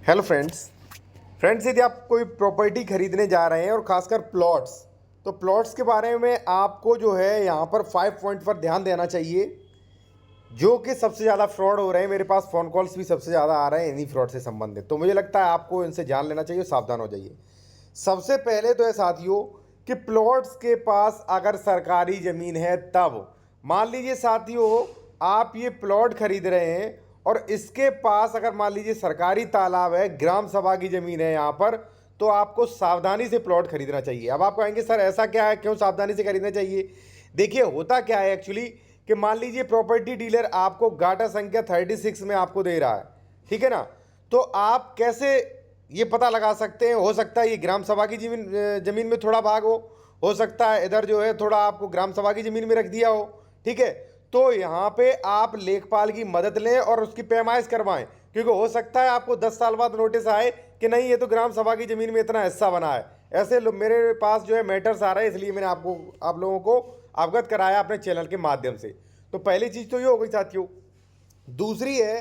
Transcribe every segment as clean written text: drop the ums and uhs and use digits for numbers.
Hello friends यदि आप कोई प्रॉपर्टी खरीदने जा रहे हैं और खासकर प्लॉट्स, तो प्लॉट्स के बारे में आपको जो है यहाँ पर 5 पॉइंट पर ध्यान देना चाहिए, जो कि सबसे ज़्यादा फ्रॉड हो रहे हैं। मेरे पास फ़ोन कॉल्स भी सबसे ज़्यादा आ रहे हैं इन्हीं फ्रॉड से संबंधित, तो मुझे लगता है आपको इनसे जान लेना चाहिए, सावधान हो जाइए। सबसे पहले तो है साथियों कि प्लॉट्स के पास अगर सरकारी ज़मीन है तब, मान लीजिए साथियों आप ये प्लॉट खरीद रहे हैं और इसके पास अगर मान लीजिए सरकारी तालाब है, ग्राम सभा की ज़मीन है यहाँ पर, तो आपको सावधानी से प्लॉट खरीदना चाहिए। अब आप कहेंगे सर ऐसा क्या है, क्यों सावधानी से खरीदना चाहिए? देखिए होता क्या है एक्चुअली कि मान लीजिए प्रॉपर्टी डीलर आपको गाटा संख्या 36 में आपको दे रहा है, ठीक है ना, तो आप कैसे ये पता लगा सकते हैं? हो सकता है ये ग्राम सभा की जमीन में थोड़ा भाग हो सकता है इधर जो है थोड़ा आपको ग्राम सभा की ज़मीन में रख दिया हो, ठीक है। तो यहाँ पे आप लेखपाल की मदद लें और उसकी पैमाइश करवाएं, क्योंकि हो सकता है आपको 10 साल बाद नोटिस आए कि नहीं ये तो ग्राम सभा की ज़मीन में इतना हिस्सा बना है। ऐसे मेरे पास जो है मैटर्स आ रहे हैं, इसलिए मैंने आप लोगों को अवगत कराया अपने चैनल के माध्यम से। तो पहली चीज़ तो ये हो गई साथियों। दूसरी है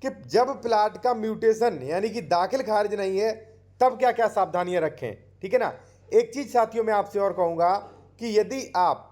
कि जब प्लाट का म्यूटेशन यानी कि दाखिल खारिज नहीं है तब क्या क्या सावधानियां रखें, ठीक है ना। एक चीज़ साथियों मैं आपसे और कहूँगा कि यदि आप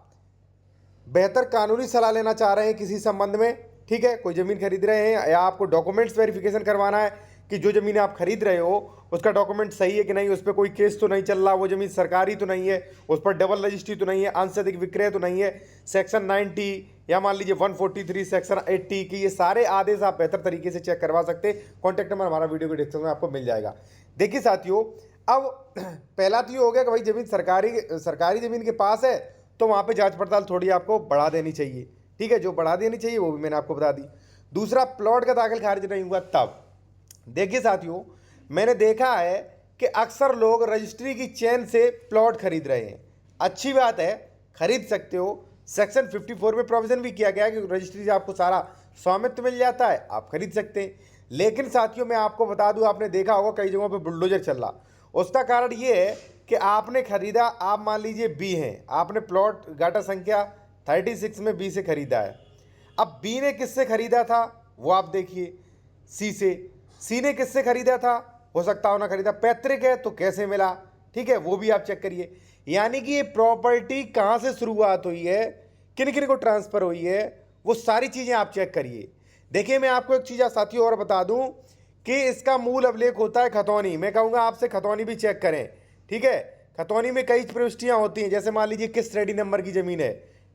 बेहतर कानूनी सलाह लेना चाह रहे हैं किसी संबंध में, ठीक है, कोई ज़मीन खरीद रहे हैं या आपको डॉक्यूमेंट्स वेरिफिकेशन करवाना है कि जो ज़मीन आप खरीद रहे हो उसका डॉक्यूमेंट सही है कि नहीं, उस पर कोई केस तो नहीं चल रहा, वो ज़मीन सरकारी तो नहीं है, उस पर डबल रजिस्ट्री तो नहीं है, अंश से अधिक विक्रय तो नहीं है, सेक्शन 90 या मान लीजिए 143 सेक्शन 80 की ये सारे आदेश आप बेहतर तरीके से चेक करवा सकते हैं। कॉन्टैक्ट नंबर हमारा वीडियो के डिस्क्रिप्शन में आपको मिल जाएगा। देखिए साथियों, अब पहला तो ये हो गया कि भाई ज़मीन सरकारी ज़मीन के पास है तो वहाँ पे जांच पड़ताल थोड़ी आपको बढ़ा देनी चाहिए, ठीक है, जो बढ़ा देनी चाहिए वो भी मैंने आपको बता दी। दूसरा, प्लॉट का दाखिल खारिज नहीं हुआ तब। देखिए साथियों, मैंने देखा है कि अक्सर लोग रजिस्ट्री की चेन से प्लॉट खरीद रहे हैं। अच्छी बात है, खरीद सकते हो। सेक्शन 54 में प्रोविजन भी किया गया है कि रजिस्ट्री से आपको सारा स्वामित्व मिल जाता है, आप खरीद सकते हैं। लेकिन साथियों मैं आपको बता दूं, आपने देखा होगा कई जगहों पे बुलडोजर चल रहा। उसका कारण ये है कि आपने खरीदा, आप मान लीजिए बी हैं, आपने प्लॉट गाटा संख्या 36 में बी से खरीदा है। अब बी ने किससे खरीदा था वो आप देखिए, सी से। सी ने किससे खरीदा था, हो सकता हो ना खरीदा, पैतृक है तो कैसे मिला, ठीक है, वो भी आप चेक करिए। यानी कि ये प्रॉपर्टी कहाँ से शुरुआत हुई है, किन किन को ट्रांसफ़र हुई है, वो सारी चीज़ें आप चेक करिए। देखिए मैं आपको एक चीज़ साथियों और बता दूं कि इसका मूल अभिलेख होता है खतौनी। मैं कहूँगा आपसे खतौनी भी चेक करें, ठीक है। खतौनी में कई प्रविष्टियाँ होती हैं, जैसे मान लीजिए किस श्रेणी नंबर की ज़मीन है,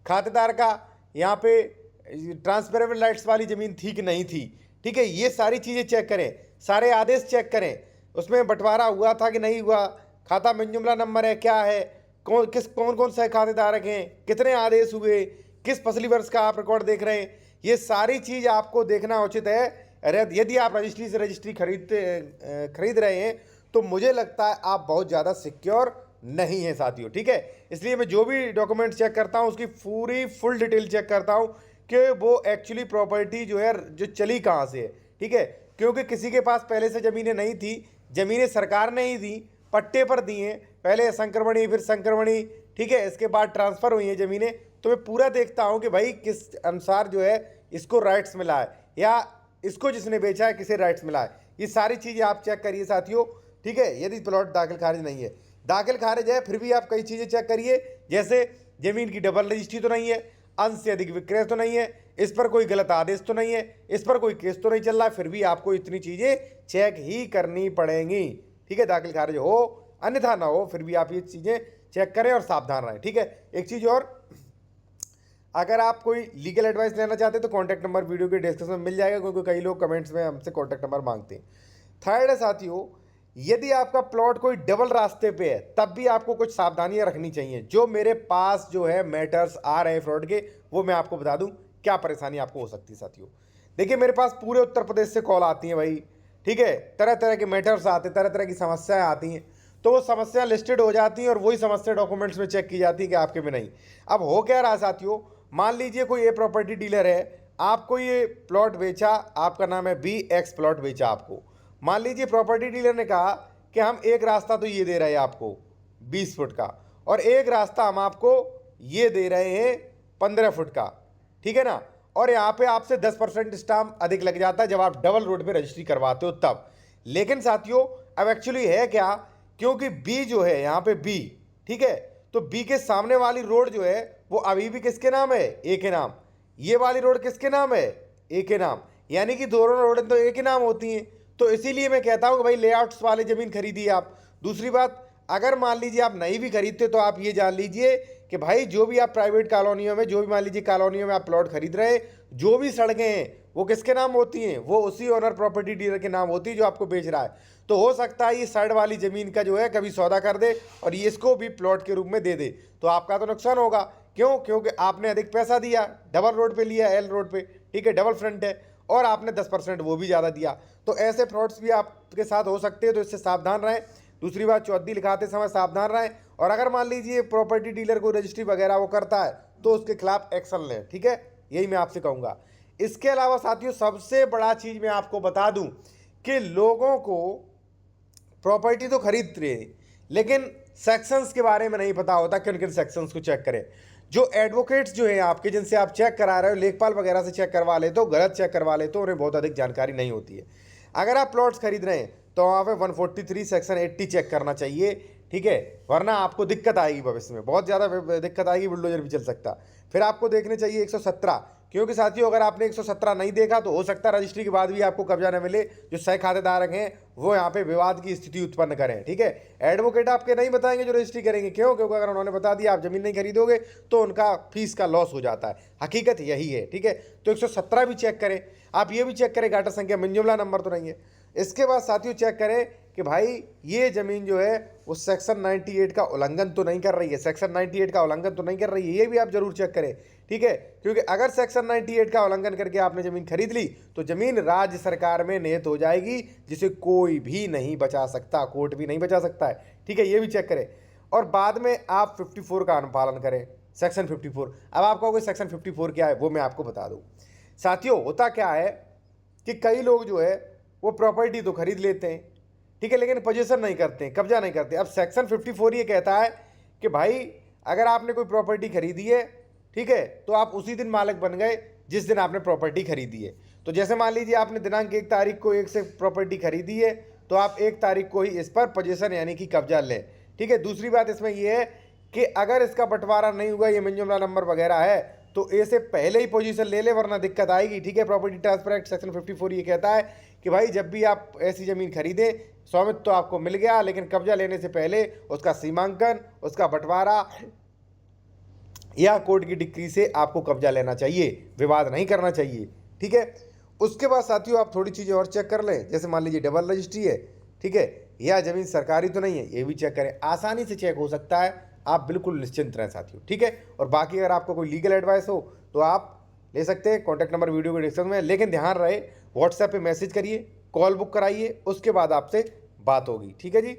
खातेदार का यहाँ पे ट्रांसफरेबल राइट्स वाली ज़मीन थी कि नहीं थी, ठीक है, ये सारी चीज़ें चेक करें, सारे आदेश चेक करें, उसमें बंटवारा हुआ था कि नहीं हुआ, खाता मिनजुमला नंबर है क्या है, कौन कौन से खातेदारक हैं, कितने आदेश हुए, किस फसली वर्ष का आप रिकॉर्ड देख रहे हैं, ये सारी चीज़ आपको देखना उचित है। यदि आप रजिस्ट्री से रजिस्ट्री खरीद रहे हैं तो मुझे लगता है आप बहुत ज़्यादा सिक्योर नहीं है साथियों, ठीक है। इसलिए मैं जो भी डॉक्यूमेंट चेक करता हूँ उसकी पूरी फुल डिटेल चेक करता हूँ कि वो एक्चुअली प्रॉपर्टी जो है जो चली कहाँ से है, ठीक है। क्योंकि किसी के पास पहले से ज़मीनें नहीं थी, ज़मीनें सरकार ने ही दी, पट्टे पर दी हैं, पहले संक्रमणी फिर संक्रमणी, ठीक है, इसके बाद ट्रांसफ़र हुई हैं ज़मीनें। तो मैं पूरा देखता हूँ कि भाई किस अनुसार जो है इसको राइट्स मिला है या इसको जिसने बेचा है किसे राइट्स मिला है, ये सारी चीज़ें आप चेक करिए साथियों, ठीक है। यदि प्लॉट दाखिल खारिज नहीं है, दाखिल खारिज है फिर भी आप कई चीज़ें चेक करिए, जैसे ज़मीन की डबल रजिस्ट्री तो नहीं है, अंश से अधिक विक्रय तो नहीं है, इस पर कोई गलत आदेश तो नहीं है, इस पर कोई केस तो नहीं चल रहा है, फिर भी आपको इतनी चीज़ें चेक ही करनी पड़ेंगी, ठीक है। दाखिल खारिज हो अन्यथा ना हो, फिर भी आप ये चीज़ें चेक करें और सावधान रहें, ठीक है। एक चीज़ और, अगर आप कोई लीगल एडवाइस लेना चाहते हैं तो कॉन्टैक्ट नंबर वीडियो के डिस्क्रिप्शन में मिल जाएगा, क्योंकि कई लोग कमेंट्स में हमसे कॉन्टैक्ट नंबर मांगते हैं। थर्ड है साथियों, यदि आपका प्लॉट कोई डबल रास्ते पे है तब भी आपको कुछ सावधानियां रखनी चाहिए। जो मेरे पास जो है मैटर्स आ रहे हैं फ्रॉड के, वो मैं आपको बता दूं क्या परेशानी आपको हो सकती है साथियों। देखिए मेरे पास पूरे उत्तर प्रदेश से कॉल आती हैं भाई, ठीक है, तरह तरह के मैटर्स आते हैं, तरह तरह की समस्याएं आती हैं, तो वो समस्या लिस्टेड हो जाती हैं और वही समस्या डॉक्यूमेंट्स में चेक की जाती है कि आपके में नहीं। अब हो क्या रहा साथियों, मान लीजिए कोई ये प्रॉपर्टी डीलर है, आपको ये प्लॉट बेचा, आपका नाम है बी, एक्स प्लॉट बेचा आपको। मान लीजिए प्रॉपर्टी डीलर ने कहा कि हम एक रास्ता तो ये दे रहे हैं आपको 20 फुट का, और एक रास्ता हम आपको ये दे रहे हैं 15 फुट का, ठीक है ना, और यहाँ पे आपसे 10% स्टाम्प अधिक लग जाता है जब आप डबल रोड पे रजिस्ट्री करवाते हो तब। लेकिन साथियों अब एक्चुअली है क्या, क्योंकि बी जो है यहाँ पे बी, ठीक है, तो बी के सामने वाली रोड जो है वो अभी भी किसके नाम है, ए के नाम। ये वाली रोड किसके नाम है, ए के नाम। यानी कि दोनों रोडें तो ए के नाम होती हैं। तो इसीलिए मैं कहता हूँ कि भाई लेआउट्स वाले ज़मीन खरीदिए आप। दूसरी बात, अगर मान लीजिए आप नहीं भी खरीदते तो आप ये जान लीजिए कि भाई जो भी आप प्राइवेट कॉलोनियों में, जो भी मान लीजिए कॉलोनियों में आप प्लॉट खरीद रहे हैं, जो भी सड़कें हैं वो किसके नाम होती हैं, वो उसी ओनर प्रॉपर्टी डीलर के नाम होती है जो आपको बेच रहा है। तो हो सकता है ये साइड वाली ज़मीन का जो है कभी सौदा कर दे और ये इसको भी प्लॉट के रूप में दे दे, तो आपका तो नुकसान होगा। क्यों? क्योंकि आपने अधिक पैसा दिया, डबल रोड पे लिया, एल रोड पे, ठीक है, डबल फ्रंट है, और आपने 10% वो भी ज़्यादा दिया। तो ऐसे फ्रॉड्स भी आपके साथ हो सकते हैं, तो इससे सावधान रहें। दूसरी बात, चौहद्दी लिखाते समय सावधान रहें। और अगर मान लीजिए प्रॉपर्टी डीलर को रजिस्ट्री वगैरह वो करता है तो उसके खिलाफ एक्शन लें, ठीक है, यही मैं आपसे कहूँगा। इसके अलावा साथियों सबसे बड़ा चीज़ मैं आपको बता दूं कि लोगों को प्रॉपर्टी तो खरीद रहे हैं लेकिन सेक्शंस के बारे में नहीं पता होता कि उनके सेक्शंस को चेक करें। जो एडवोकेट्स जो हैं आपके, जिनसे आप चेक करा रहे हो, लेखपाल वगैरह से चेक करवा ले तो गलत चेक करवा ले तो उन्हें बहुत अधिक जानकारी नहीं होती है। अगर आप प्लॉट्स खरीद रहे हैं तो वहाँ पे 143 सेक्शन 80 चेक करना चाहिए, ठीक है, वरना आपको दिक्कत आएगी भविष्य में, बहुत ज़्यादा दिक्कत आएगी, बुलडोजर भी चल सकता। फिर आपको देखने चाहिए 117, क्योंकि साथियों अगर आपने 117 नहीं देखा तो हो सकता है रजिस्ट्री के बाद भी आपको कब्जा न मिले, जो सह खातेदार हैं वो यहाँ पे विवाद की स्थिति उत्पन्न करें, ठीक है। एडवोकेट आपके नहीं बताएंगे जो रजिस्ट्री करेंगे, क्यों? क्योंकि अगर उन्होंने बता दिया आप ज़मीन नहीं खरीदोगे तो उनका फीस का लॉस हो जाता है, हकीकत यही है, ठीक है। तो 117 भी चेक करें, आप ये भी चेक करें गाटर संख्या मंजुमला नंबर तो नहीं है। इसके बाद साथियों चेक करें कि भाई ये ज़मीन जो है वो सेक्शन 98 का उल्लंघन तो नहीं कर रही है, सेक्शन 98 का उल्लंघन तो नहीं कर रही है, ये भी आप जरूर चेक करें, ठीक है। क्योंकि अगर सेक्शन 98 का उल्लंघन करके आपने ज़मीन खरीद ली तो ज़मीन राज्य सरकार में नियत हो जाएगी, जिसे कोई भी नहीं बचा सकता, कोर्ट भी नहीं बचा सकता है, ठीक है, ये भी चेक करें। और बाद में आप 54 का अनुपालन करें, सेक्शन 54। अब आप कहोगे सेक्शन 54 क्या है, वो मैं आपको बता दूँ। साथियों होता क्या है कि कई लोग जो है वो प्रॉपर्टी तो खरीद लेते हैं, ठीक है, लेकिन पोजीशन नहीं करते, कब्जा नहीं करते। अब सेक्शन 54 ये कहता है कि भाई अगर आपने कोई प्रॉपर्टी खरीदी है, ठीक है, तो आप उसी दिन मालिक बन गए जिस दिन आपने प्रॉपर्टी खरीदी है। तो जैसे मान लीजिए आपने दिनांक 1 तारीख को 1 से प्रॉपर्टी खरीदी है तो आप 1 तारीख को ही इस पर पोजीशन यानी कि कब्जा लें, ठीक है। दूसरी बात इसमें यह है कि अगर इसका बंटवारा नहीं हुआ, ये मंजूमला नंबर वगैरह है, तो ए से पहले ही पोजीशन ले ले वरना दिक्कत आएगी, ठीक है। प्रॉपर्टी ट्रांसफर एक्ट सेक्शन 54 ये कहता है कि भाई जब भी आप ऐसी ज़मीन खरीदें, स्वामित्व तो आपको मिल गया लेकिन कब्जा लेने से पहले उसका सीमांकन, उसका बंटवारा या कोर्ट की डिक्री से आपको कब्जा लेना चाहिए, विवाद नहीं करना चाहिए, ठीक है। उसके बाद साथियों आप थोड़ी चीज़ें और चेक कर लें, जैसे मान लीजिए डबल रजिस्ट्री है, ठीक है, या ज़मीन सरकारी तो नहीं है, ये भी चेक करें, आसानी से चेक हो सकता है, आप बिल्कुल निश्चिंत रहें साथियों, ठीक है। और बाकी अगर आपको कोई लीगल एडवाइस हो तो आप ले सकते हैं, कॉन्टैक्ट नंबर वीडियो के डिस्क्रिप्शन में। लेकिन ध्यान रहे व्हाट्सएप पे मैसेज करिए, कॉल बुक कराइए, उसके बाद आपसे बात होगी, ठीक है जी।